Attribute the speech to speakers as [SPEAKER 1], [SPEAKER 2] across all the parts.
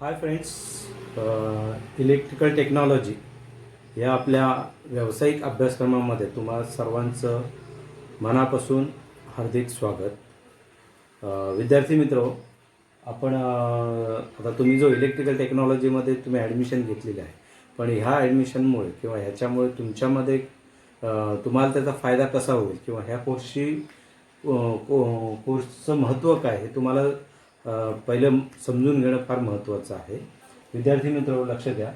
[SPEAKER 1] Hi friends, electrical technology या आपल्या व्यावसायिक अभ्यासक्रमामध्ये तुम्हा सर्वांचं मनापासून हार्दिक स्वागत. विद्यार्थी मित्र, आपण आता तुम्ही जो इलेक्ट्रिकल टेक्नॉलॉजीमध्ये तुम्ही ॲडमिशन घेतलेलं आहे, पण ह्या ॲडमिशनमुळे किंवा ह्याच्यामुळे तुमच्यामध्ये तुम्हाला त्याचा फायदा कसा होईल किंवा ह्या कोर्सचं महत्त्व काय हे तुम्हाला पहिलं समजून घेणं फार महत्त्वाचं आहे. विद्यार्थी मित्र, लक्ष द्या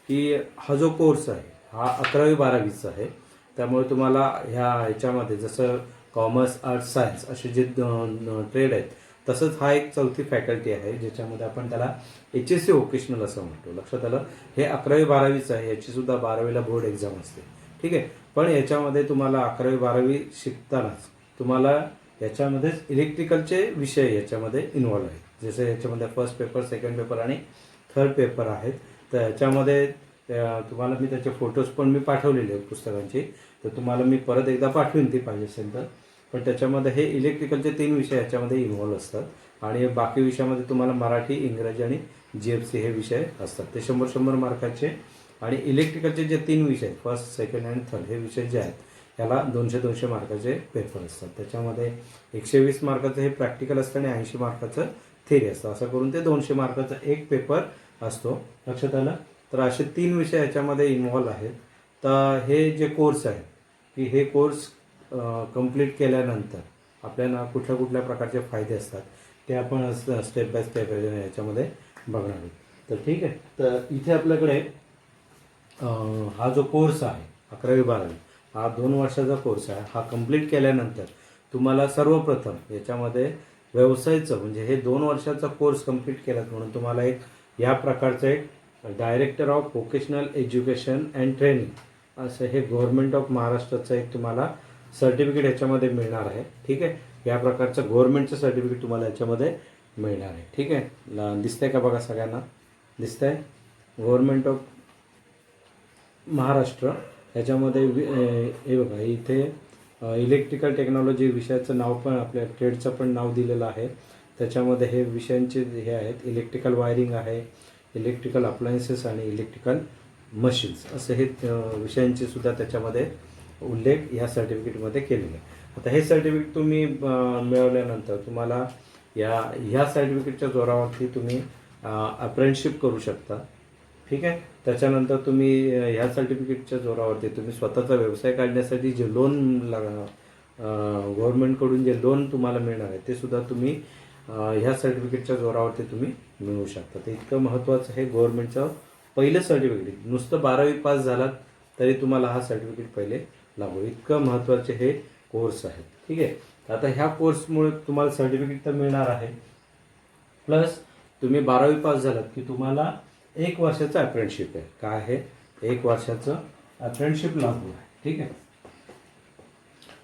[SPEAKER 1] की हा जो कोर्स आहे हा 11वी-12वीचा आहे. त्यामुळे तुम्हाला ह्याच्यामध्ये जसं कॉमर्स, आर्ट्स, सायन्स असे जे ट्रेड आहेत, तसंच हा एक चौथी फॅकल्टी आहे ज्याच्यामध्ये आपण त्याला HSC व्होकेशनल असं म्हणतो. लक्षात आलं? हे 11वी-12वीचं आहे, याचीसुद्धा 12वीला बोर्ड एक्झाम असते. ठीक आहे. पण याच्यामध्ये तुम्हाला 11वी-12वी शिकतानाच तुम्हाला याच्यामध्येच इलेक्ट्रिकलचे विषय याच्यामध्ये इन्व्हॉल्व आहेत. जसं याच्यामध्ये फर्स्ट पेपर, सेकंड पेपर आणि थर्ड पेपर आहेत. तर याच्यामध्ये तुम्हाला मी त्याचे फोटोज पण मी पाठवलेले आहेत पुस्तकांची, तर तुम्हाला मी परत एकदा पाठवीन ती पाहिजे असेल तर. पण त्याच्यामध्ये हे इलेक्ट्रिकलचे 3 विषय याच्यामध्ये इन्व्हॉल्व असतात आणि बाकी विषयामध्ये तुम्हाला मराठी, इंग्रजी आणि GFC हे विषय असतात. ते 100-100 मार्काचे. आणि इलेक्ट्रिकलचे जे 3 विषय आहेत, फर्स्ट, सेकंड आणि थर्ड, हे विषय जे आहेत याला 200-200 मार्काचे पेपर असतात. त्याच्यामध्ये 120 मार्काचं हे प्रॅक्टिकल असतं आणि 80 मार्काचं थेरी असतं. असं करून ते 200 मार्काचा एक पेपर असतो. लक्षात आलं? तर असे 3 विषय याच्यामध्ये इन्व्हॉल्व आहेत. तर हे जे कोर्स आहे की हे कोर्स कंप्लीट केल्यानंतर आपल्याला कुठल्या कुठल्या प्रकारचे फायदे असतात ते आपण स्टेप बाय स्टेप याच्यामध्ये बघणार आहोत. तर ठीक आहे. तर इथे आपल्याकडे हा जो कोर्स आहे 11वी-12वी हा 2 वर्षाचा कोर्स आहे. हा कंप्लीट केल्यानंतर तुम्हाला सर्वप्रथम याच्यामध्ये व्यवसायाचं म्हणजे हे 2 वर्षाचा कोर्स कंप्लीट केलात म्हणून तुम्हाला एक या प्रकारचं एक director of vocational education and training असं हे गव्हर्नमेंट ऑफ महाराष्ट्राचं एक तुम्हाला सर्टिफिकेट याच्यामध्ये मिळणार आहे. ठीक आहे. या प्रकारचं गव्हर्नमेंटचं सर्टिफिकेट तुम्हाला याच्यामध्ये मिळणार आहे. ठीक आहे. दिसतंय का बघा, सगळ्यांना दिसतंय? गव्हर्नमेंट ऑफ महाराष्ट्र याच्यामध्ये हे बघा, इथे इलेक्ट्रिकल टेक्नॉलॉजी विषयाचं नाव पण आपल्या ट्रेडचं पण नाव दिलेलं आहे. त्याच्यामध्ये हे विषयांचे हे आहेत, इलेक्ट्रिकल वायरिंग आहे, इलेक्ट्रिकल अप्लायन्सेस आणि इलेक्ट्रिकल मशीन्स असे हे विषयांचे सुद्धा त्याच्यामध्ये उल्लेख या सर्टिफिकेटमध्ये केलेला आहे. आता हे सर्टिफिकेट तुम्ही मिळवल्यानंतर तुम्हाला ह्या सर्टिफिकेटच्या जोरावरती तुम्ही अप्रेंटिसशिप करू शकता. ठीक आहे. त्याच्यानंतर तुम्ही ह्या सर्टिफिकेटच्या जोरावरती तुम्ही स्वतःचा व्यवसाय काढण्यासाठी जे लोन गव्हर्नमेंटकडून जे लोन तुम्हाला मिळणार आहे ते सुद्धा तुम्ही ह्या सर्टिफिकेटच्या जोरावरती तुम्ही मिळवू शकता. तर इतकं महत्त्वाचं हे गव्हर्नमेंटचं पहिलं सर्टिफिकेट. नुसतं 12वी पास झालात तरी तुम्हाला हा सर्टिफिकेट पहिले लागू. इतकं महत्त्वाचे हे कोर्स आहेत. ठीक आहे. आता ह्या कोर्समुळे तुम्हाला सर्टिफिकेट तर मिळणार आहे, प्लस तुम्ही 12वी पास झालात की तुम्हाला 1 वर्षाचं अप्रेंटिसशिप आहे. काय आहे? 1 वर्षाचं अप्रेंटिसशिप लागू आहे. ठीक आहे.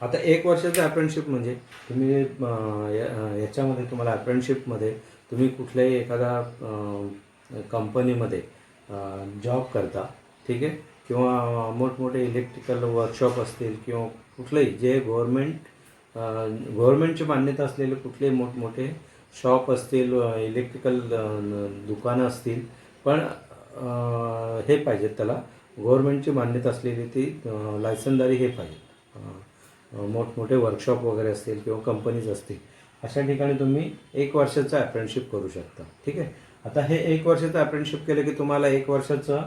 [SPEAKER 1] आता 1 वर्षाचं अप्रेंटिसशिप म्हणजे तुम्ही याच्यामध्ये तुम्हाला अप्रेंटिसशिपमध्ये तुम्ही कुठल्याही एखादा कंपनीमध्ये जॉब करता. ठीक आहे. किंवा मोठमोठे इलेक्ट्रिकल वर्कशॉप असतील किंवा कुठलंही जे गव्हर्नमेंटची मान्यता असलेले कुठलेही मोठमोठे शॉप असतील, इलेक्ट्रिकल दुकानं असतील, पण हे पाहिजेत, त्याला गव्हर्नमेंटची मान्यता असलेली ती लायसनदारी हे पाहिजे. मोठमोठे वर्कशॉप वगैरे असतील किंवा कंपनीज असतील, अशा ठिकाणी तुम्ही 1 वर्षाचं अप्रेंटिसशिप करू शकता. ठीक आहे. आता हे 1 वर्षाचं अप्रेंटिसशिप केलं की तुम्हाला 1 वर्षाचं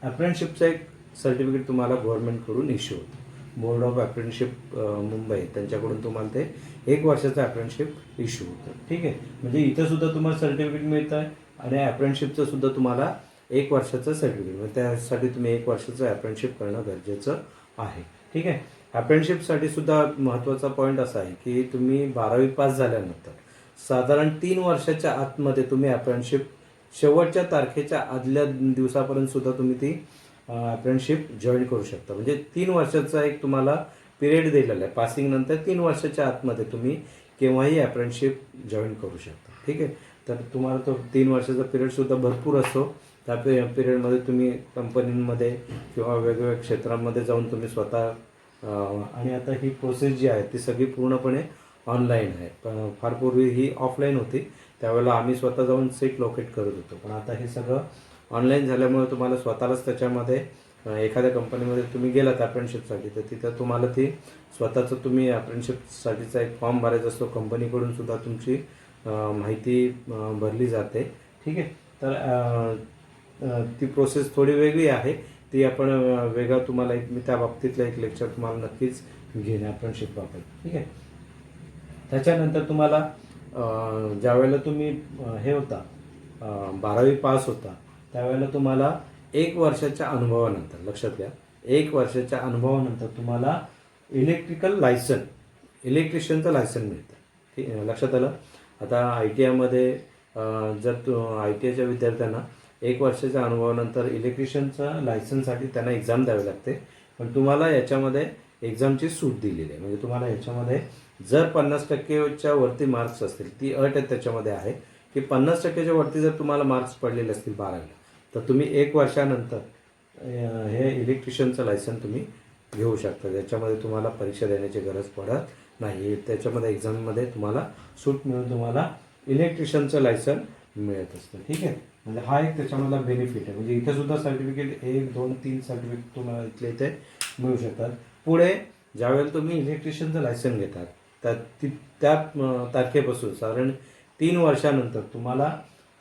[SPEAKER 1] अप्रेंटिसशिपचं एक सर्टिफिकेट तुम्हाला गव्हर्नमेंटकडून इश्यू होतं. बोर्ड ऑफ अप्रेंटिसशिप मुंबई त्यांच्याकडून तुम्हाला ते 1 वर्षाचं अप्रेंटिसशिप इश्यू होतं. ठीक आहे. म्हणजे इथं सुद्धा तुम्हाला सर्टिफिकेट मिळतं आहे आणि अप्रेंटिसशिपचं सुद्धा तुम्हाला 1 वर्षाचं सर्टिफिकेट मिळतं. त्यासाठी तुम्ही 1 वर्षाचं अप्रेंटिसशिप करणं गरजेचं आहे. ठीक आहे. अप्रेंटिसशिपसाठी सुद्धा महत्त्वाचा पॉईंट असा आहे की तुम्ही 12वी पास झाल्यानंतर साधारण 3 वर्षाच्या आतमध्ये तुम्ही अप्रेंटिसशिप शेवटच्या तारखेच्या आदल्या दिवसापर्यंत सुद्धा तुम्ही ती अप्रेंटिसशिप जॉईन करू शकता. म्हणजे 3 वर्षाचा एक तुम्हाला पिरियड दिलेला आहे. पासिंग नंतर 3 वर्षाच्या आतमध्ये तुम्ही केव्हाही अप्रेंटिसशिप जॉईन करू शकता. ठीक आहे. तर तुम्हाला तो 3 वर्षाचा पिरियडसुद्धा भरपूर असतो. त्या पिरियडमध्ये तुम्ही कंपनीमध्ये किंवा वेगवेगळ्या क्षेत्रांमध्ये जाऊन तुम्ही स्वतः आणि आता ही प्रोसेस जी आहे ती सगळी पूर्णपणे ऑनलाईन आहे. फार पूर्वी ही ऑफलाईन होती. त्यावेळेला आम्ही स्वतः जाऊन सीट लोकेट करत होतो. पण आता हे सगळं ऑनलाईन झाल्यामुळे तुम्हाला स्वतःलाच त्याच्यामध्ये एखाद्या कंपनीमध्ये तुम्ही गेलात अप्रेंटिसशिपसाठी तर तिथं तुम्हाला ती स्वतःचं तुम्ही अप्रेंटिसशिपसाठीचा एक फॉर्म भरायचा असतो. कंपनीकडून सुद्धा तुमची माहिती भरली जाते. ठीक आहे. तर ती प्रोसेस थोडी वेगळी आहे. ती आपण वेगळा तुम्हाला मी त्या बाबतीतलं एक लेक्चर तुम्हाला नक्कीच घेईन अप्रेंटिसशिप बाबत. ठीक आहे. त्याच्यानंतर तुम्हाला ज्या वेळेला तुम्ही हे होता 12वी पास होता त्यावेळेला तुम्हाला 1 वर्षाच्या अनुभवानंतर, लक्षात घ्या, 1 वर्षाच्या अनुभवानंतर तुम्हाला इलेक्ट्रिशियनचं लायसन मिळतं. ठीक आहे, लक्षात आलं. आता ITIमध्ये जर ITIच्या विद्यार्थ्यांना 1 वर्षाच्या अनुभवानंतर इलेक्ट्रिशियनचं लायसनसाठी त्यांना एक्झाम द्यावी लागते. पण तुम्हाला याच्यामध्ये एक्झामची सूट दिलेली आहे. म्हणजे तुम्हाला याच्यामध्ये जर 50%च्या वरती मार्क्स असतील, ती अट त्याच्यामध्ये आहे की 50%च्या वरती जर तुम्हाला मार्क्स पडलेले असतील 12वीला तर तुम्ही 1 वर्षानंतर हे इलेक्ट्रिशियनचं लायसन तुम्ही घेऊ शकता. ज्याच्यामध्ये तुम्हाला परीक्षा देण्याची गरज पडत नाही. त्याच्यामध्ये एक्झाममध्ये तुम्हाला सूट मिळून तुम्हाला इलेक्ट्रिशियनचं लायसन मिळत असतं. ठीक आहे. म्हणजे हा एक त्याच्यामधला बेनिफिट आहे. म्हणजे इथे सुद्धा सर्टिफिकेट 1, 2, 3 सर्टिफिकेट तुम्हाला इथे मिळू शकतात. पुढे ज्यावेळेला तुम्ही इलेक्ट्रिशियनचं लायसन घेतात त्या तारखेपासून साधारण 3 वर्षानंतर तुम्हाला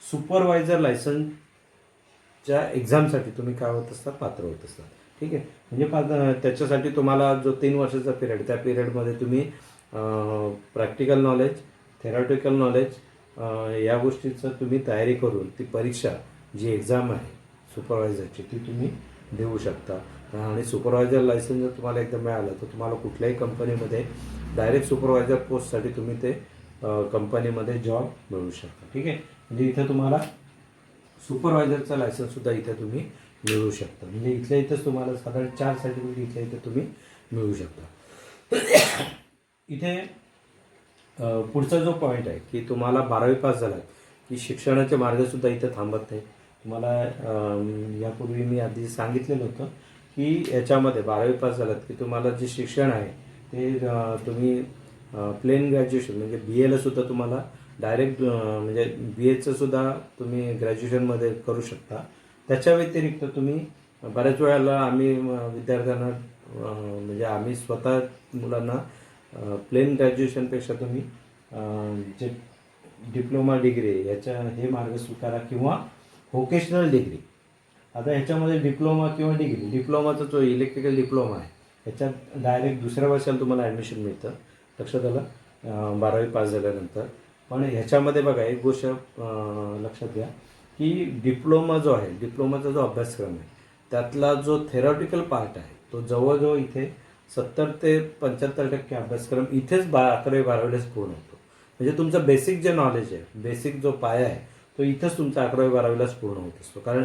[SPEAKER 1] सुपरवायझर लायसनच्या एक्झामसाठी तुम्ही काय होत असतात, पात्र होत असतात. ठीक आहे. म्हणजे त्याच्यासाठी तुम्हाला जो 3 वर्षाचा पिरियड, त्या पिरियडमध्ये तुम्ही प्रॅक्टिकल नॉलेज, थेरॉटिकल नॉलेज या गोष्टीचं तुम्ही तयारी करून ती परीक्षा जी एक्झाम आहे सुपरवायझरची ती तुम्ही देऊ शकता. आणि सुपरवायझर लायसन्स जर तुम्हाला एकदा मिळालं तर तुम्हाला कुठल्याही कंपनीमध्ये डायरेक्ट सुपरवायझर पोस्टसाठी तुम्ही ते कंपनीमध्ये जॉब मिळू शकता. ठीक आहे. म्हणजे इथं तुम्हाला सुपरवायझरचं लायसन्ससुद्धा इथे तुम्ही मिळवू शकता. म्हणजे इथल्या इथंच तुम्हाला साधारण 4 सर्टिफिकेट इथल्या इथे तुम्ही मिळवू शकता. इथे पुढचा जो पॉईंट आहे की तुम्हाला 12वी पास झाला की शिक्षणाचे मार्गसुद्धा इथे थांबत नाही. तुम्हाला यापूर्वी मी आधी सांगितलेलं होतं की याच्यामध्ये 12वी पास झालात की तुम्हाला जे शिक्षण आहे ते तुम्ही प्लेन ग्रॅज्युएशन म्हणजे BAला सुद्धा तुम्हाला डायरेक्ट म्हणजे BAचं सुद्धा तुम्ही ग्रॅज्युएशनमध्ये करू शकता. त्याच्या व्यतिरिक्त तुम्ही बऱ्याच वेळेला आम्ही विद्यार्थ्यांना म्हणजे आम्ही स्वतः मुलांना प्लेन ग्रॅज्युएशनपेक्षा तुम्ही जे डिप्लोमा डिग्री याच्या हे मार्ग स्वीकारा किंवा व्होकेशनल डिग्री. आता ह्याच्यामध्ये डिप्लोमा किंवा डिग्री, डिप्लोमाचा जो इलेक्ट्रिकल डिप्लोमा आहे ह्याच्यात डायरेक्ट दुसऱ्या वर्षाला तुम्हाला ॲडमिशन मिळतं. लक्षात आलं. 12वी पास झाल्यानंतर. पण ह्याच्यामध्ये बघा एक गोष्ट लक्षात घ्या की डिप्लोमा जो आहे, डिप्लोमाचा जो अभ्यासक्रम आहे त्यातला जो थेरॉटिकल पार्ट आहे तो जवळजवळ इथे 70 ते 75% अभ्यासक्रम इथेच 11वी 12वीलाच पूर्ण होतो. म्हणजे तुमचं बेसिक जे नॉलेज आहे, बेसिक जो पाया आहे तो इथंच तुमचा 11वी 12वीलाच पूर्ण होत असतो. कारण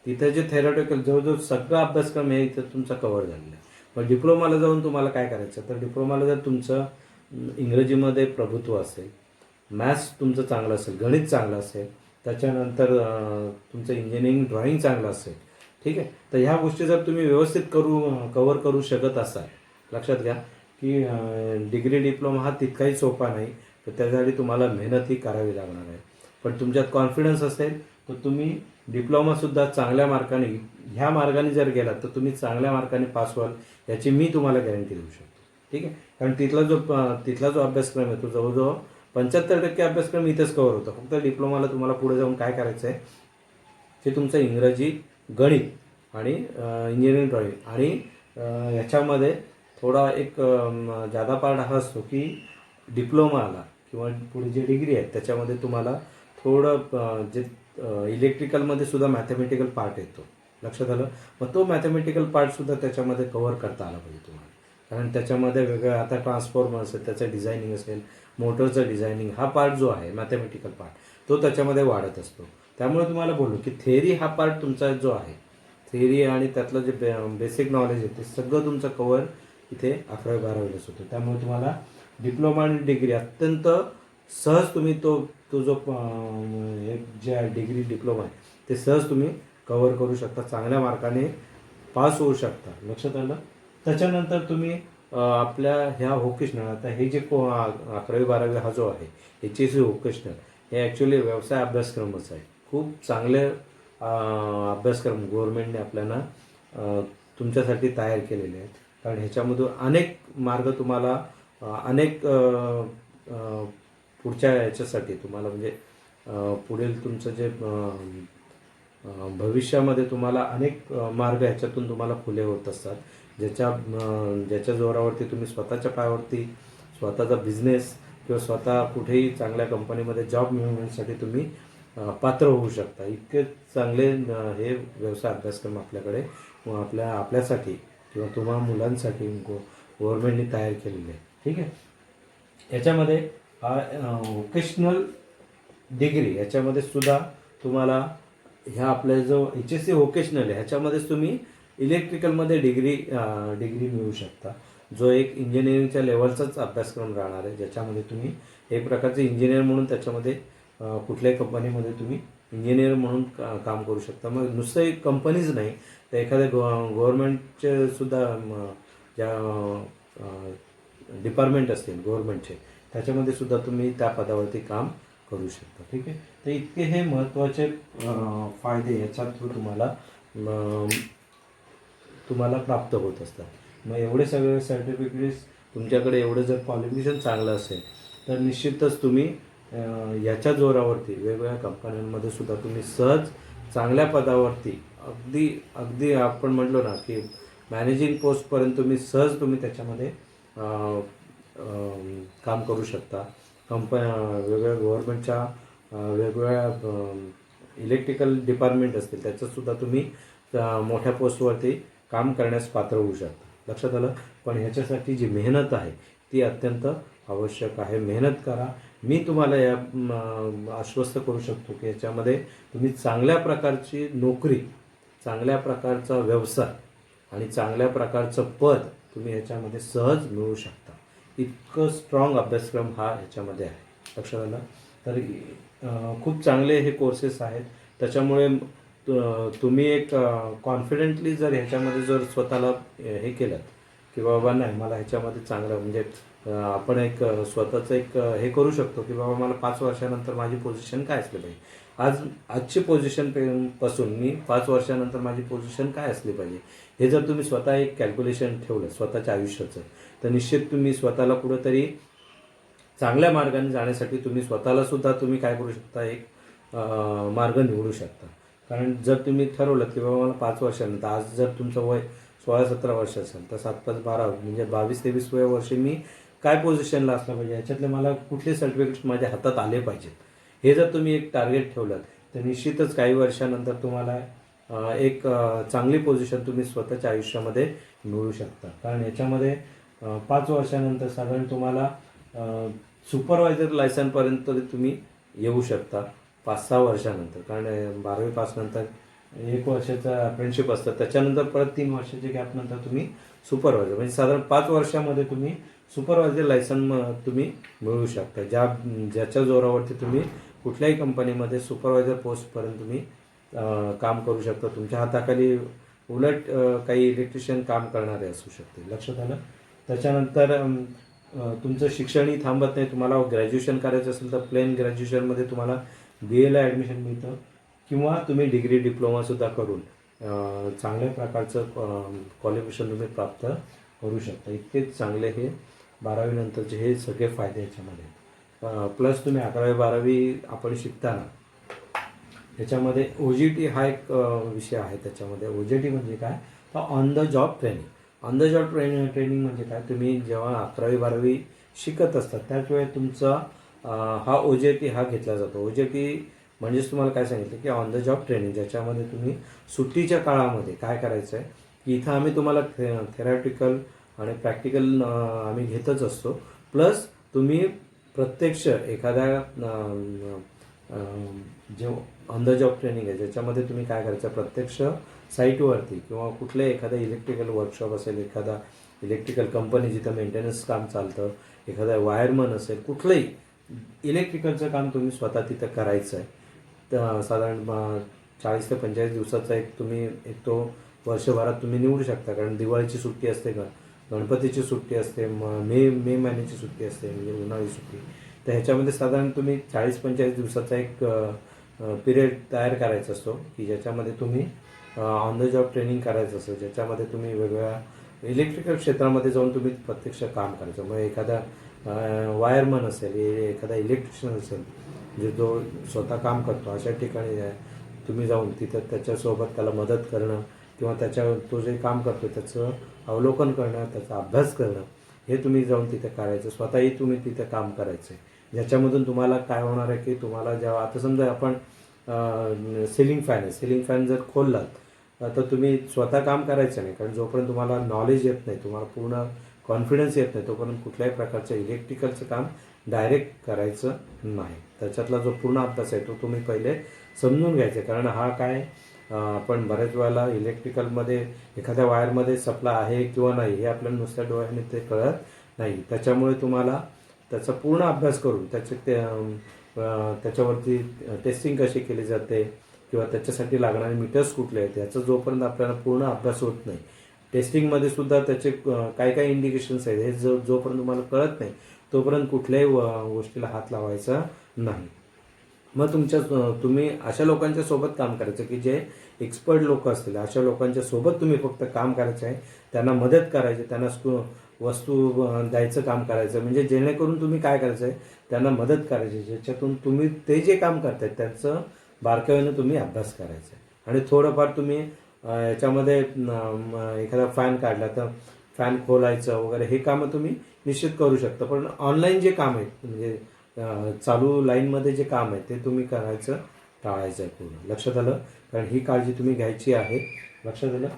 [SPEAKER 1] तिथे जे थेरॉटिकल जवळजवळ सगळा अभ्यासक्रम हे इथं तुमचा कव्हर झालेला आहे. पण डिप्लोमाला जाऊन तुम्हाला काय करायचं तर डिप्लोमाला जर तुमचं इंग्रजीमध्ये प्रभुत्व असेल, मॅथ्स तुमचं चांगलं असेल, गणित चांगलं असेल, त्याच्यानंतर तुमचं इंजिनिअरिंग ड्रॉइंग चांगलं असेल. ठीक आहे. तर ह्या गोष्टी जर तुम्ही व्यवस्थित कव्हर करू शकत असाल, लक्षात घ्या की डिग्री डिप्लोमा हा तितकाही सोपा नाही. तर त्यासाठी तुम्हाला मेहनतही करावी लागणार आहे. पण तुमच्यात कॉन्फिडन्स असेल तर तुम्ही डिप्लोमासुद्धा चांगल्या मार्काने ह्या मार्गाने जर गेलात तर तुम्ही चांगल्या मार्काने पास व्हाल याची मी तुम्हाला गॅरंटी देऊ शकतो. ठीक आहे. कारण तिथला जो अभ्यासक्रम आहे तो जवळजवळ 75% अभ्यासक्रम इथेच कव्हर होतो. फक्त डिप्लोमाला तुम्हाला पुढे जाऊन काय करायचं आहे ते तुमचं इंग्रजी, गणित आणि इंजिनिअरिंग ड्रॉइंग आणि ह्याच्यामध्ये थोडा एक जादा पार्ट हा असतो की डिप्लोमाला किंवा पुढे जे डिग्री आहे त्याच्यामध्ये तुम्हाला थोडं जे इलेक्ट्रिकलमध्ये सुद्धा मॅथमॅटिकल पार्ट येतो. लक्षात आलं. मग तो मॅथमॅटिकल पार्टसुद्धा त्याच्यामध्ये कव्हर करता आला पाहिजे तुम्हाला. कारण त्याच्यामध्ये वेगळं आता ट्रान्सफॉर्मर असेल, त्याचं डिझायनिंग असेल, मोटरचं डिझायनिंग, हा पार्ट जो आहे मॅथमॅटिकल पार्ट तो त्याच्यामध्ये वाढत असतो. त्यामुळे तुम्हाला बोलू की थेअरी हा पार्ट तुमचा जो आहे, थेअरी आणि त्यातलं जे बेसिक नॉलेज आहे ते सगळं तुमचं कव्हर इथे 11वी 12वीलाच होतं. त्यामुळे तुम्हाला डिप्लोमा आणि डिग्री अत्यंत सहज तुम्ही तो जो जे डिग्री डिप्लोमा आहे ते सहज तुम्ही कव्हर करू शकता. चांगल्या मार्काने पास होऊ शकता. लक्षात आलं. त्याच्यानंतर तुम्ही आपल्या ह्या व्होकेशनल, आता हे जे 11वी 12वी हा जो आहे HSC व्होकेशनल, हे ॲक्च्युली व्यवसाय अभ्यासक्रमच आहे. खूप चांगले अभ्यासक्रम गव्हर्नमेंटने आपल्याला तुमच्यासाठी तयार केलेले आहेत. कारण ह्याच्यामधून अनेक मार्ग तुम्हाला अनेक पुढच्या याच्यासाठी तुम्हाला म्हणजे पुढील तुमचं जे भविष्यामध्ये तुम्हाला अनेक मार्ग ह्याच्यातून तुम्हाला खुले होत असतात, ज्याच्या जोरावरती तुम्ही स्वतःच्या पायावरती स्वतःचा बिझनेस किंवा स्वतः कुठेही चांगल्या कंपनीमध्ये जॉब मिळवण्यासाठी तुम्ही पात्र होऊ शकता. इतके चांगले हे व्यवसाय अभ्यासक्रम आपल्याकडे आपल्यासाठी किंवा तुम्हा मुलांसाठी गव्हर्नमेंटने तयार केलेले आहे. ठीक आहे. याच्यामध्ये व्होकेशनल डिग्री याच्यामध्ये सुद्धा तुम्हाला ह्या आपल्या जो HSC व्होकेशनल आहे ह्याच्यामध्येच तुम्ही इलेक्ट्रिकलमध्ये डिग्री मिळवू शकता, जो एक इंजिनिअरिंगच्या लेवलचाच अभ्यासक्रम राहणार आहे, ज्याच्यामध्ये तुम्ही एक प्रकारचे इंजिनियर म्हणून त्याच्यामध्ये कुठल्याही कंपनीमध्ये तुम्ही इंजिनियर म्हणून काम करू शकता. मग नुसतं एक कंपनीज नाही तर एखाद्या गव्हर्नमेंटचे सुद्धा ज्या डिपार्टमेंट असतील गव्हर्नमेंटचे त्याच्यामध्ये सुद्धा तुम्ही त्या पदावरती काम करू शकता. ठीक आहे. तर इतके हे महत्त्वाचे फायदे याच्या थ्रू तुम्हाला प्राप्त होत असतात. मग एवढे सगळे सर्टिफिकेट्स तुमच्याकडे एवढं जर क्वालिफिकेशन चांगलं असेल तर निश्चितच तुम्ही याच्या जोरावरती वेगवेगळ्या कंपन्यांमध्ये सुद्धा तुम्ही सहज चांगल्या पदावरती अगदी आपण म्हटलो ना की मॅनेजिंग पोस्टपर्यंत तुम्ही त्याच्यामध्ये काम करू शकता. वेगवेगळ्या गव्हर्नमेंटच्या वेगवेगळ्या इलेक्ट्रिकल डिपार्टमेंट असतील त्याच्यातसुद्धा तुम्ही मोठ्या पोस्टवरती काम करण्यास पात्र होऊ शकता. लक्षात आलं. पण ह्याच्यासाठी जी मेहनत आहे ती अत्यंत आवश्यक आहे. मेहनत करा. मी तुम्हाला या आश्वस्त करू शकतो की याच्यामध्ये तुम्ही चांगल्या प्रकारची नोकरी, चांगल्या प्रकारचा व्यवसाय आणि चांगल्या प्रकारचं पद तुम्ही ह्याच्यामध्ये सहज मिळवू शकता. इतकं स्ट्रॉंग अभ्यासक्रम हा ह्याच्यामध्ये आहे. लक्षात आलं. तर खूप चांगले हे कोर्सेस आहेत. त्याच्यामुळे तुम्ही एक कॉन्फिडेंटली जर ह्याच्यामध्ये जर स्वतःला हे केलं की बाबा नाही मला ह्याच्यामध्ये चांगलं म्हणजे आपण एक स्वतःचं एक हे करू शकतो की बाबा मला 5 वर्षानंतर माझी पोझिशन काय असली पाहिजे, आजची पोझिशन पासून मी 5 वर्षानंतर माझी पोझिशन काय असली पाहिजे, हे जर तुम्ही स्वतः एक कॅल्क्युलेशन ठेवलं स्वतःच्या आयुष्याचं तर निश्चित तुम्ही स्वतःला कुठंतरी चांगल्या मार्गाने जाण्यासाठी तुम्ही स्वतःला सुद्धा तुम्ही काय करू शकता, एक मार्ग निवडू शकता. कारण जर तुम्ही ठरवलं की बाबा मला 5 वर्षानंतर, आज जर तुमचं वय 16-17 वर्ष असेल तर 7-5-12 म्हणजे 22-23व्या वर्षी मी काय पोझिशनला असलं पाहिजे, याच्यातले मला कुठले सर्टिफिकेट्स माझ्या हातात आले पाहिजेत, हे जर तुम्ही एक टार्गेट ठेवलं तर निश्चितच काही वर्षानंतर तुम्हाला एक चांगली पोझिशन तुम्ही स्वतःच्या आयुष्यामध्ये मिळवू शकता. कारण याच्यामध्ये 5 वर्षानंतर साधारण तुम्हाला सुपरवायझर लायसनपर्यंत तुम्ही येऊ शकता 5-6 वर्षानंतर. कारण 12वी पासनंतर 1 वर्षाचा अप्रेंटिसशिप असतं, त्याच्यानंतर परत 3 वर्षाच्या गॅपनंतर तुम्ही सुपरवायझर म्हणजे साधारण 5 वर्षामध्ये तुम्ही सुपरवायझर लायसन तुम्ही मिळवू शकता, ज्याच्या जोरावरती तुम्ही कुठल्याही कंपनीमध्ये सुपरवायझर पोस्टपर्यंत तुम्ही काम करू शकता. तुमच्या हाताखाली उलट काही इलेक्ट्रिशियन काम करणारे असू शकते. लक्षात आलं. त्याच्यानंतर तुमचं शिक्षणही थांबत नाही. तुम्हाला ग्रॅज्युएशन करायचं असेल तर प्लेन ग्रॅज्युएशनमध्ये तुम्हाला BA ला ॲडमिशन मिळतं किंवा तुम्ही डिग्री डिप्लोमासुद्धा करून चांगल्या प्रकारचं क्वालिफिकेशन तुम्ही प्राप्त करू शकता. इतकेच चांगले हे 12वी नंतरचे हे सगळे फायदे याच्यामध्ये. प्लस तुम्ही 11वी-12वी आपण शिकताना याच्यामध्ये OJT हा एक विषय आहे. त्याच्यामध्ये OJT म्हणजे काय, तर on the job training. On the job training म्हणजे काय, तुम्ही जेव्हा 11वी-12वी शिकत असतात त्याच वेळेस तुमचा हा OJT हा घेतला जातो. OJT म्हणजेच तुम्हाला काय सांगितलं की ऑन द जॉब ट्रेनिंग, ज्याच्यामध्ये तुम्ही सुट्टीच्या काळामध्ये काय करायचं आहे की इथं आम्ही तुम्हाला थेरॅटिकल आणि प्रॅक्टिकल आम्ही घेतच असतो. प्लस तुम्ही प्रत्यक्ष एखाद्या जे ऑन द जॉब ट्रेनिंग आहे ज्याच्यामध्ये तुम्ही काय करायचं, प्रत्यक्ष साईटवरती किंवा कुठले एखादा इलेक्ट्रिकल वर्कशॉप असेल, एखादा इलेक्ट्रिकल कंपनी जिथं मेंटेनन्स काम चालतं, एखादा वायरमन असेल, कुठलंही इलेक्ट्रिकलचं काम तुम्ही स्वतः तिथं करायचं आहे. तर साधारण 40 ते 45 दिवसाचा तुम्ही तो वर्षभरात तुम्ही निवडू शकता. कारण दिवाळीची सुट्टी असते, गणपतीची सुट्टी असते, मे महिन्याची सुट्टी असते म्हणजे उन्हाळी सुट्टी, तर ह्याच्यामध्ये साधारण तुम्ही 40-45 दिवसाचा एक पिरियड तयार करायचा असतो की ज्याच्यामध्ये तुम्ही ऑन द जॉब ट्रेनिंग करायचं असतं, ज्याच्यामध्ये तुम्ही वेगवेगळ्या इलेक्ट्रिकल क्षेत्रामध्ये जाऊन तुम्ही प्रत्यक्ष काम करायचं. मग एखादा वायरमन असेल, एखादा इलेक्ट्रिशियन असेल, म्हणजे जो स्वतः काम करतो, अशा ठिकाणी तुम्ही जाऊन तिथं त्याच्यासोबत त्याला मदत करणं किंवा तो जे काम करतो त्याचं अवलोकन करणं, त्याचा अभ्यास करणं, हे तुम्ही जाऊन तिथे करायचं. स्वतःही तुम्ही तिथे काम करायचं. ज्याच्यामधून तुम्हाला काय होणार आहे की तुम्हाला जेव्हा आता समजा आपण सिलिंग फॅन आहे, सिलिंग फॅन जर खोललात तर तुम्ही स्वतः काम करायचं नाही, कारण जोपर्यंत तुम्हाला नॉलेज येत नाही, तुम्हाला पूर्ण कॉन्फिडन्स येत नाही, तोपर्यंत कुठल्याही प्रकारचं इलेक्ट्रिकलचं काम डायरेक्ट करायचं नाही. त्याच्यातला जो पूर्ण अभ्यास आहे तो तुम्ही पहिले समजून घ्यायचा, कारण हा काय आपण बऱ्याच वेळेला इलेक्ट्रिकलमध्ये एखाद्या वायरमध्ये सप्लाय आहे किंवा नाही हे आपल्याला नुसत्या डोळ्याने ते कळत नाही. त्याच्यामुळे तुम्हाला त्याचा पूर्ण अभ्यास करून त्याच्यावरती टेस्टिंग कशी केली जाते किंवा त्याच्यासाठी लागणारे मीटर्स कुठले आहेत याचा जोपर्यंत आपल्याला पूर्ण अभ्यास होत नाही, टेस्टिंगमध्ये सुद्धा त्याचे काय काय इंडिकेशन्स आहेत हे जोपर्यंत तुम्हाला कळत नाही तोपर्यंत कुठल्याही गोष्टीला हात लावायचा नाही. मग तुम्ही अशा लोकांच्या सोबत काम करायचं की जे एक्सपर्ट लोक असतील, अशा लोकांच्या सोबत तुम्ही फक्त काम करायचं आहे, त्यांना मदत करायची, त्यांना वस्तू द्यायचं काम करायचं. म्हणजे जेणेकरून तुम्ही काय करायचं आहे, त्यांना मदत करायची, ज्याच्यातून तुम्ही ते जे काम करतायत त्यांचं बारकाईनं तुम्ही अभ्यास करायचा आहे. आणि थोडंफार तुम्ही याच्यामध्ये एखादा फॅन काढला तर फॅन खोलायचं वगैरे हे कामं तुम्ही निश्चित करू शकता. पण ऑनलाईन जे काम आहेत, म्हणजे चालू लाईनमध्ये जे काम आहे ते तुम्ही करायचं टाळायचं आहे पूर्ण. लक्षात आलं? कारण ही काळजी तुम्ही घ्यायची आहे. लक्षात आलं?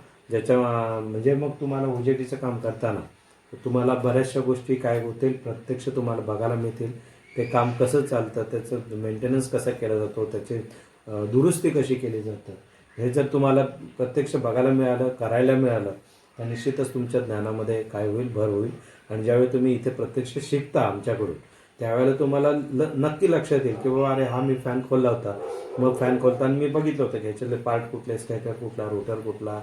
[SPEAKER 1] म्हणजे मग तुम्हाला OJTचं काम करताना तुम्हाला बऱ्याचशा गोष्टी काय होतील प्रत्यक्ष तुम्हाला बघायला मिळतील. ते काम कसं चालतं, त्याचं मेंटेनन्स कसा केला जातो, त्याची दुरुस्ती कशी केली जातं, हे जर तुम्हाला प्रत्यक्ष बघायला मिळालं, करायला मिळालं तर निश्चितच तुमच्या ज्ञानामध्ये काय होईल, भर होईल. आणि ज्यावेळी तुम्ही इथे प्रत्यक्ष शिकता आमच्याकडून त्यावेळेला तुम्हाला नक्की लक्षात येईल की बाबा अरे हा मी फॅन खोलला होता, मग फॅन खोलताना मी बघितलं होतं की ह्याच्यातले पार्ट कुठले, स्टॅटर कुठला, रोटर कुठला,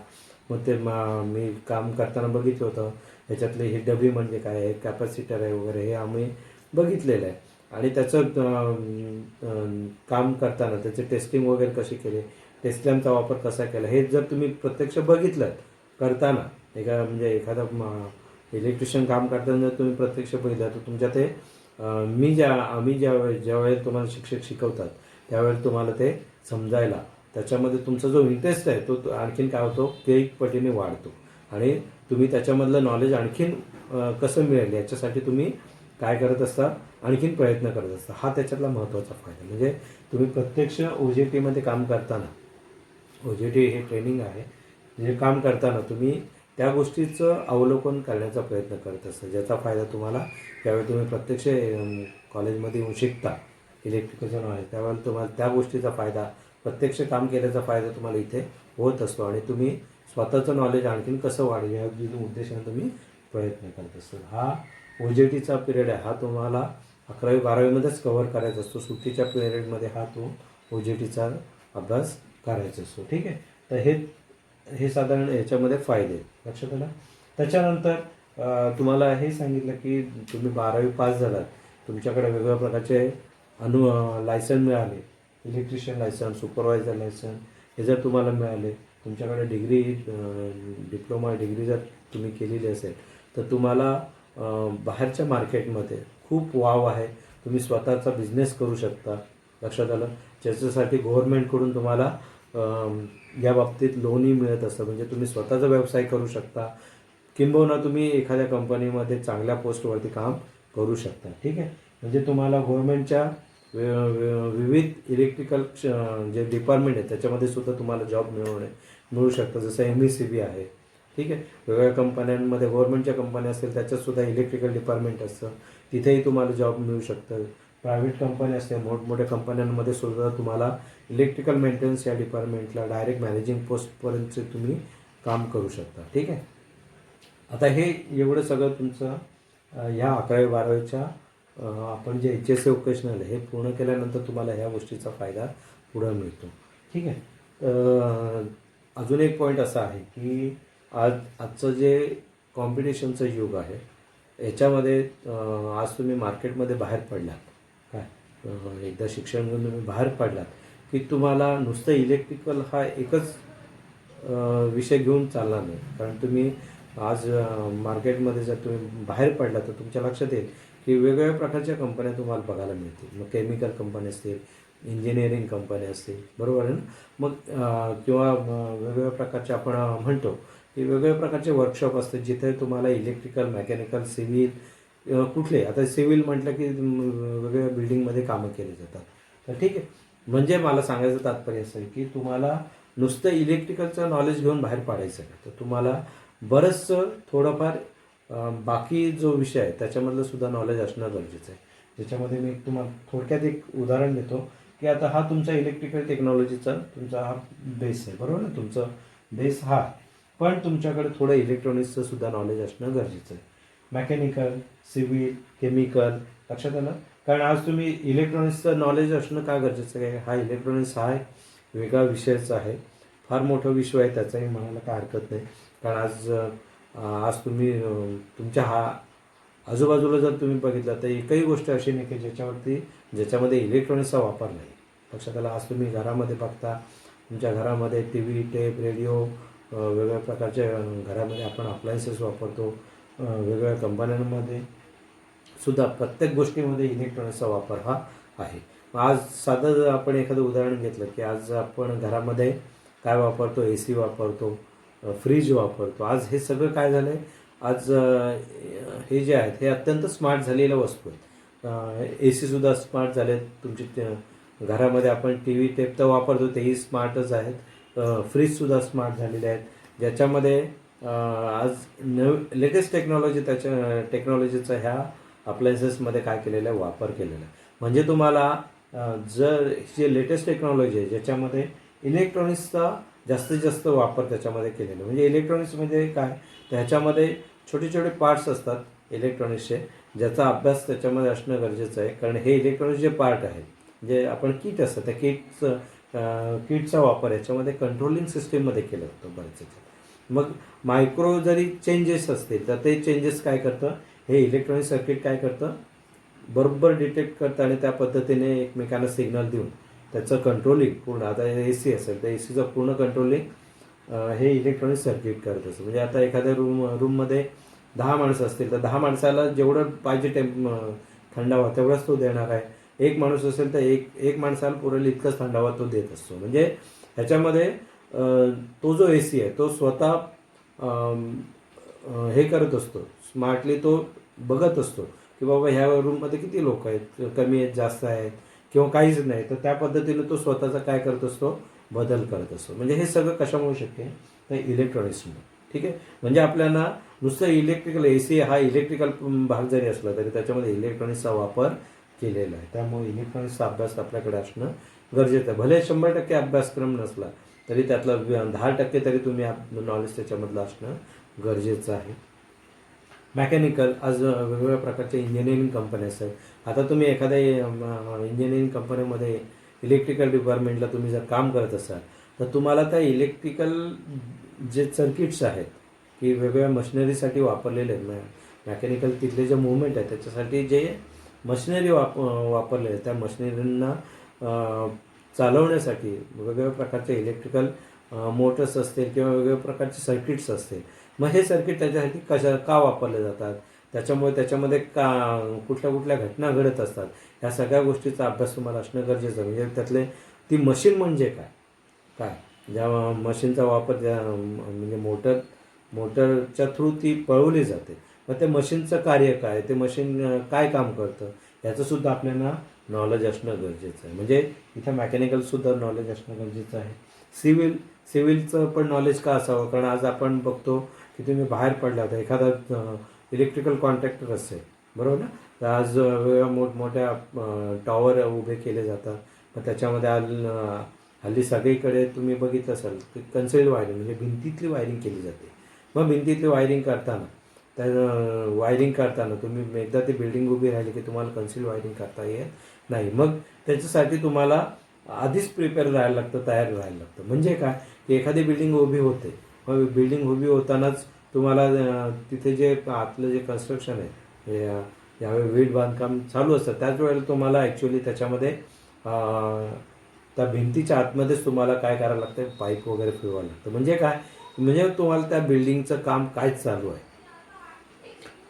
[SPEAKER 1] मग ते मी काम करताना बघितलं होतं. ह्याच्यातले हे डबी म्हणजे काय आहे, कॅपॅसिटर आहे वगैरे हे आम्ही बघितलेलं आहे. आणि त्याचं काम करताना त्याचे टेस्टिंग वगैरे कशी केली, टेस्ट लॅम्पचा वापर कसा केला, हे जर तुम्ही प्रत्यक्ष बघितलं करताना म्हणजे एखादा इलेक्ट्रिशियन काम करताना जर तुम्ही प्रत्यक्ष बघितलं तर तुमच्या ते आम्ही ज्यावेळेला तुम्हाला शिक्षक शिकवतात त्यावेळेला तुम्हाला ते समजायला, त्याच्यामध्ये तुमचा जो इंटरेस्ट आहे तो आणखीन काय होतो, एक पटीने वाढतो. आणि तुम्ही त्याच्यामधलं नॉलेज आणखीन कसं मिळेल याच्यासाठी तुम्ही काय करत असता, आणखीन प्रयत्न करत असता. हा त्याच्यातला महत्त्वाचा फायदा. म्हणजे तुम्ही प्रत्यक्ष OJTमध्ये काम करताना, OJT हे ट्रेनिंग आहे, जे काम करताना तुम्ही त्या गोष्टीचं अवलोकन करण्याचा प्रयत्न करत असता, ज्याचा फायदा तुम्हाला ज्यावेळी तुम्ही प्रत्यक्ष कॉलेजमध्ये येऊन शिकता इलेक्ट्रिकलचं नॉलेज, त्यावेळेला तुम्हाला त्या गोष्टीचा फायदा, प्रत्यक्ष काम केल्याचा फायदा तुम्हाला इथे होत असतो. आणि तुम्ही स्वतःचं नॉलेज आणखीन कसं वाढेल या उद्देशाने तुम्ही प्रयत्न करत असतो. हा OJTचा पिरियड आहे, हा तुम्हाला 11वी-12वीमध्येच कव्हर करायचा असतो. सुट्टीच्या पिरियडमध्ये हा OJTचा अभ्यास करायचा असतो. ठीक आहे. तर हे साधारण याच्यामध्ये फायदे लक्षात आला. त्याच्यानंतर तुम्हाला हे सांगितलं की तुम्ही 12वी पास झालात, तुमच्याकडे वेगवेगळ्या प्रकारचे लायसन मिळाले, इलेक्ट्रिशियन लायसन, सुपरवायझर लायसन, हे जर तुम्हाला मिळाले, तुमच्याकडे डिप्लोमा डिग्री जर तुम्ही केलेली असेल तर तुम्हाला बाहेरच्या मार्केटमध्ये खूप वाव आहे. तुम्ही स्वतःचा बिझनेस करू शकता. लक्षात आलं? ज्याच्यासाठी गव्हर्नमेंटकडून तुम्हाला या बाबतीत लोनही मिळत असतं. म्हणजे तुम्ही स्वतःचा व्यवसाय करू शकता, किंबहुना तुम्ही एखाद्या कंपनीमध्ये चांगल्या पोस्टवरती काम करू शकता. ठीक आहे. म्हणजे तुम्हाला गव्हर्नमेंटच्या विविध इलेक्ट्रिकल जे डिपार्टमेंट आहे त्याच्यामध्ये सुद्धा तुम्हाला जॉब मिळू शकतं. जसं MSCB आहे. ठीक आहे. वेगवेगळ्या कंपन्यांमध्ये गव्हर्नमेंटच्या कंपन्या असतील त्याच्यातसुद्धा इलेक्ट्रिकल डिपार्टमेंट असतं, तिथेही तुम्हाला जॉब मिळू शकतं. प्रायव्हेट कंपनी असते, मोठमोठ्या कंपन्यांमध्ये सुद्धा तुम्हाला इलेक्ट्रिकल मेंटेनन्स या डिपार्टमेंटला डायरेक्ट मॅनेजिंग पोस्टपर्यंत तुम्ही काम करू शकता. ठीक आहे. आता हे एवढं सगळं तुमचं ह्या 11वी-12वीच्या आपण जे HSC वोकेशनल हे पूर्ण केल्यानंतर तुम्हाला ह्या गोष्टीचा फायदा पुढं मिळतो. ठीक आहे. अजून एक पॉईंट असा आहे की आजचं जे कॉम्पिटिशनचं युग आहे याच्यामध्ये आज तुम्ही मार्केटमध्ये बाहेर पडलात एकदा शिक्षण घेऊन तुम्ही बाहेर पडलात की तुम्हाला नुसतं इलेक्ट्रिकल हा एकच विषय घेऊन चालणार नाही. कारण तुम्ही आज मार्केटमध्ये जर तुम्ही बाहेर पडला तर तुमच्या लक्षात येईल की वेगवेगळ्या प्रकारच्या कंपन्या तुम्हाला बघायला मिळतील. मग केमिकल कंपन्या असतील, इंजिनिअरिंग कंपन्या असतील, बरोबर आहे ना. मग किंवा वेगवेगळ्या प्रकारचे आपण म्हणतो की वेगवेगळ्या प्रकारचे वर्कशॉप असतात जिथे तुम्हाला इलेक्ट्रिकल, मेकॅनिकल, सिव्हिल, कुठले आता सिव्हिल म्हटलं की वेगवेगळ्या बिल्डिंगमध्ये कामं केली जातात. तर ठीक आहे, म्हणजे मला सांगायचं तात्पर्य असं आहे की तुम्हाला नुसतं इलेक्ट्रिकलचं नॉलेज घेऊन बाहेर पाडायचं आहे, तर तुम्हाला बरंचसं थोडंफार बाकी जो विषय आहे त्याच्यामधलं सुद्धा नॉलेज असणं गरजेचं आहे. ज्याच्यामध्ये मी तुम्हाला थोडक्यात एक उदाहरण देतो की आता हा तुमचा इलेक्ट्रिकल टेक्नॉलॉजीचा तुमचा हा बेस आहे, बरोबर ना. तुमचं बेस हा, पण तुमच्याकडे थोडं इलेक्ट्रॉनिक्सचं सुद्धा नॉलेज असणं गरजेचं आहे. मेकॅनिकल, सिव्हिल, केमिकल, लक्षात आलं. कारण आज तुम्ही इलेक्ट्रॉनिक्सचं नॉलेज असणं का गरजेचं आहे. हा इलेक्ट्रॉनिक्स हा वेगळा विषयच आहे, फार मोठं विषय आहे, त्याचाही म्हणायला काय हरकत नाही. कारण आज तुम्ही तुमच्या आजूबाजूला जर तुम्ही बघितलं तर एकही गोष्ट अशी नाही की ज्याच्यामध्ये इलेक्ट्रॉनिक्सचा वापर नाही. लक्षात आलं. आज तुम्ही घरामध्ये बघता, तुमच्या घरामध्ये टी व्ही, टेप, रेडिओ, वेगवेगळ्या प्रकारच्या घरामध्ये आपण अप्लायन्सेस वापरतो. वेगवेगळ्या कंपन्यांमध्ये सुद्धा प्रत्येक गोष्टीमध्ये इलेक्ट्रॉनिक्सचा वापर हा आहे. आज साधं जर आपण एखादं उदाहरण घेतलं की आज आपण घरामध्ये काय वापरतो, AC वापरतो, फ्रीज वापरतो. आज हे सगळं काय झालं आहे, आज हे जे आहेत हे अत्यंत स्मार्ट झालेल्या वस्तू आहेत. AC सुद्धा स्मार्ट झाले आहेत. तुमची घरामध्ये आपण टी व्ही, टेप तर वापरतो तेही स्मार्टच आहेत. फ्रीजसुद्धा स्मार्ट झालेले आहेत, ज्याच्यामध्ये आज लेटेस्ट टेक्नॉलॉजीचा ह्या अप्लायन्सेसमध्ये काय केलेलं आहे, वापर केलेला आहे. म्हणजे तुम्हाला जर जे लेटेस्ट टेक्नॉलॉजी आहे ज्याच्यामध्ये इलेक्ट्रॉनिक्सचा जास्तीत जास्त वापर त्याच्यामध्ये केलेला आहे. म्हणजे इलेक्ट्रॉनिक्समध्ये काय, तर ह्याच्यामध्ये छोटे छोटे पार्ट्स असतात इलेक्ट्रॉनिक्सचे, ज्याचा अभ्यास त्याच्यामध्ये असणं गरजेचं आहे. कारण हे इलेक्ट्रॉनिक्स जे पार्ट आहेत जे आपण किट असतं त्या किटचा वापर याच्यामध्ये कंट्रोलिंग सिस्टीममध्ये केला जातो बरेच. मग मायक्रो जरी चेंजेस असतील तर ते चेंजेस काय करतं, हे इलेक्ट्रॉनिक सर्किट काय करतं, बरोबर डिटेक्ट करतं आणि त्या पद्धतीने एकमेकांना सिग्नल देऊन त्याचं कंट्रोलिंग पूर्ण, आता AC असेल तर ACचं पूर्ण कंट्रोलिंग हे इलेक्ट्रॉनिक सर्किट करत असतं. म्हणजे आता एखाद्या रूममध्ये 10 माणसं असतील तर 10 माणसाला जेवढं पाहिजे थंडावा तेवढाच तो देणार आहे. एक माणूस असेल तर एक माणसाला पुरेल इतकंच थंडावा तो देत असतो. म्हणजे ह्याच्यामध्ये तो जो AC आहे तो स्वतः हे करत असतो, स्मार्टली तो बघत असतो की बाबा ह्या रूममध्ये किती लोक आहेत, कमी आहेत, जास्त आहेत किंवा काहीच नाही. तर त्या पद्धतीने तो स्वतःचा काय करत असतो, बदल करत असतो. म्हणजे हे सगळं कशामुळे शक्य आहे, तर इलेक्ट्रॉनिक्समुळे. ठीक आहे. म्हणजे आपल्याला नुसतं इलेक्ट्रिकल AC हा इलेक्ट्रिकल भाग जरी असला तरी त्याच्यामध्ये इलेक्ट्रॉनिक्सचा वापर केलेला आहे. त्यामुळे इलेक्ट्रॉनिक्सचा अभ्यास आपल्याकडे असणं गरजेचं आहे. भले 100% अभ्यासक्रम नसला तरी त्यातलं 10% तरी तुम्ही नॉलेज त्याच्यामधलं असणं गरजेचं आहे. मेकॅनिकल, आज वेगवेगळ्या प्रकारच्या इंजिनिअरिंग कंपन्या असतात. आता तुम्ही एखाद्या इंजिनिअरिंग कंपनीमध्ये इलेक्ट्रिकल डिपार्टमेंटला तुम्ही जर काम करत असाल तर तुम्हाला त्या इलेक्ट्रिकल जे सर्किट्स आहेत की वेगवेगळ्या मशिनरीसाठी वापरलेले आहेत, मेकॅनिकल तिथले जे मुवमेंट आहे त्याच्यासाठी जे मशिनरी वापरले आहेत त्या मशिनरींना चालवण्यासाठी वेगवेगळ्या प्रकारचे इलेक्ट्रिकल मोटर्स असतील किंवा वेगवेगळ्या प्रकारचे सर्किट्स असतील. मग हे सर्किट त्याच्यासाठी का वापरले जातात, त्याच्यामुळे त्याच्यामध्ये कुठल्या घटना घडत असतात, ह्या सगळ्या गोष्टीचा अभ्यास तुम्हाला असणं गरजेचं आहे. म्हणजे त्यातले ती मशीन म्हणजे काय ज्या मशीनचा वापर म्हणजे मोटरच्या थ्रू ती पळवली जाते. मग त्या मशीनचं कार्य काय, ते मशीन काय काम करतं याचंसुद्धा आपल्याला नॉलेज असणं गरजेचं आहे. म्हणजे इथं मेकॅनिकलसुद्धा नॉलेज असणं गरजेचं आहे. सिव्हिलचं पण नॉलेज का असावं, कारण आज आपण बघतो की तुम्ही बाहेर पडला तर एखादा इलेक्ट्रिकल कॉन्ट्रॅक्टर असेल, बरोबर ना. तर आज वेगवेगळ्या मोठमोठ्या टॉवर उभे केले जातात. मग त्याच्यामध्ये हल्ली सगळीकडे तुम्ही बघितलं असाल की कन्सिल्ड वायरिंग म्हणजे भिंतीतली वायरिंग केली जाते. मग भिंतीतली वायरिंग करताना तुम्ही एकदा ती बिल्डिंग उभी राहिली की तुम्हाला कन्सिल्ड वायरिंग करता येत नाही. मग त्याच्यासाठी तुम्हाला आधीच प्रिपेअर राहायला लागतं, तयार राहायला लागतं. म्हणजे काय की एखादी बिल्डिंग उभी होते, मग बिल्डिंग उभी होतानाच तुम्हाला तिथे जे आतलं जे कन्स्ट्रक्शन आहे ज्यावेळी वीट बांधकाम चालू असतं त्याच वेळेला तुम्हाला ॲक्च्युली त्याच्यामध्ये त्या भिंतीच्या आतमध्येच तुम्हाला काय करायला लागतं, पाईप वगैरे फिरवायला लागतं. म्हणजे काय, म्हणजे तुम्हाला त्या बिल्डिंगचं काम काय चालू आहे,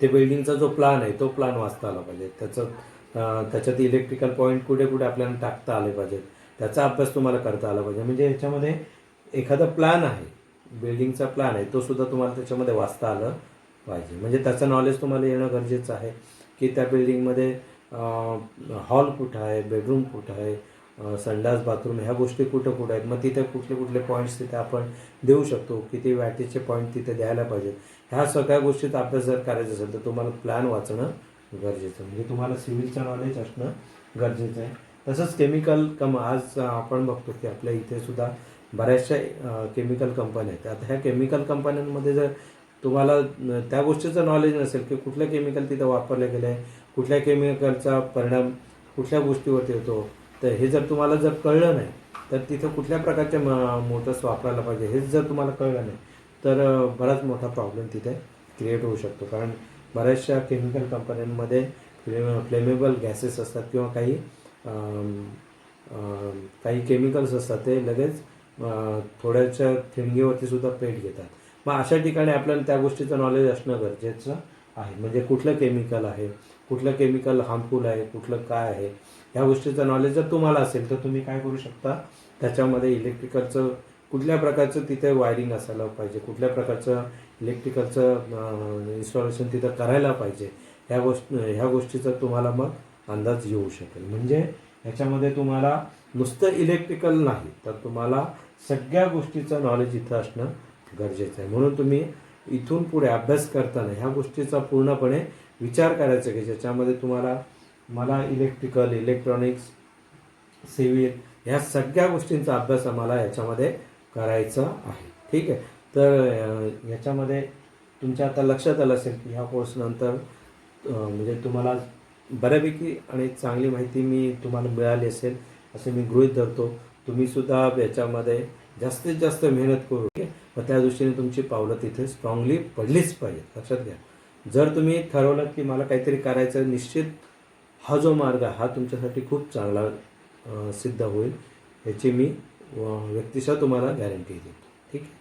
[SPEAKER 1] ते बिल्डिंगचा जो प्लान आहे तो प्लान वाचता आला पाहिजे. त्याच्यात इलेक्ट्रिकल पॉईंट कुठे कुठे आपल्याला टाकता आले पाहिजेत, त्याचा अभ्यास तुम्हाला करता आला पाहिजे. म्हणजे ह्याच्यामध्ये एखादा प्लान आहे, बिल्डिंगचा प्लान आहे, तो सुद्धा तुम्हाला त्याच्यामध्ये वाचता आलं पाहिजे. म्हणजे त्याचं नॉलेज तुम्हाला येणं गरजेचं आहे की त्या बिल्डिंगमध्ये हॉल कुठं आहे, बेडरूम कुठं आहे, संडास बाथरूम ह्या गोष्टी कुठं कुठं आहेत, मग तिथे कुठले कुठले पॉईंट्स तिथे आपण देऊ शकतो, किती वॅटेजचे पॉईंट तिथे द्यायला पाहिजेत. ह्या सगळ्या गोष्टीचा अभ्यास जर करायचा असेल तर तुम्हाला प्लॅन वाचणं गरजेचं, म्हणजे तुम्हाला सिव्हिलचं नॉलेज असणं गरजेचं आहे. तसंच केमिकल आज आपण बघतो की आपल्या इथे सुद्धा बऱ्याचशा केमिकल कंपन्या आहेत. आता ह्या केमिकल कंपन्यांमध्ये जर तुम्हाला त्या गोष्टीचं नॉलेज नसेल की कुठलं केमिकल तिथं वापरलं गेलं आहे, कुठल्या केमिकलचा परिणाम कुठल्या गोष्टीवरती होतो, तर हे जर तुम्हाला जर कळलं नाही तर तिथं कुठल्या प्रकारचे मोटर्स वापरायला पाहिजे हेच जर तुम्हाला कळलं नाही तर बराच मोठा प्रॉब्लेम तिथे क्रिएट होऊ शकतो. कारण बऱ्याचशा केमिकल कंपन्यांमध्ये फ्लेमेबल गॅसेस असतात किंवा काही केमिकल्स असतात, ते लगेच थोड्याच्या ठिणगीवरती सुद्धा पेट घेतात. मग अशा ठिकाणी आपल्याला त्या गोष्टीचं नॉलेज असणं गरजेचं आहे. म्हणजे कुठलं केमिकल आहे, कुठलं केमिकल हार्मफुल आहे, कुठलं काय आहे, ह्या गोष्टीचं नॉलेज जर तुम्हाला असेल तर तुम्ही काय करू शकता, त्याच्यामध्ये इलेक्ट्रिकलचं कुठल्या प्रकारचं तिथे वायरिंग असायला पाहिजे, कुठल्या प्रकारचं इलेक्ट्रिकलचं इन्स्टॉलेशन तिथं करायला पाहिजे, ह्या गोष्टीचा तुम्हाला मग अंदाज येऊ शकेल. म्हणजे ह्याच्यामध्ये तुम्हाला नुसतं इलेक्ट्रिकल नाही तर तुम्हाला सगळ्या गोष्टीचं नॉलेज इथं असणं गरजेचं आहे. म्हणून तुम्ही इथून पुढे अभ्यास करताना ह्या गोष्टीचा पूर्णपणे विचार करायचा की ज्याच्यामध्ये मला इलेक्ट्रिकल, इलेक्ट्रॉनिक्स, सिव्हिल ह्या सगळ्या गोष्टींचा अभ्यास आम्हाला याच्यामध्ये करायचा आहे. ठीक आहे. तर याच्यामध्ये तुमच्या आता लक्षात आलं असेल की ह्या कोर्सनंतर म्हणजे तुम्हाला बऱ्यापैकी आणि चांगली माहिती मी तुम्हाला मिळाली असेल असे मी गृहीत धरतो. तुम्हीसुद्धा याच्यामध्ये जास्तीत जास्त मेहनत करू, व त्या दृष्टीने तुमची पावलं तिथे स्ट्रॉंगली पडलीच पाहिजेत. लक्षात घ्या, जर तुम्ही ठरवलं की मला काहीतरी करायचं, निश्चित हा जो मार्ग हा तुमच्यासाठी खूप चांगला सिद्ध होईल, याची मी व्यक्तिशः तुम्हाला गॅरंटी देतो. ठीक आहे.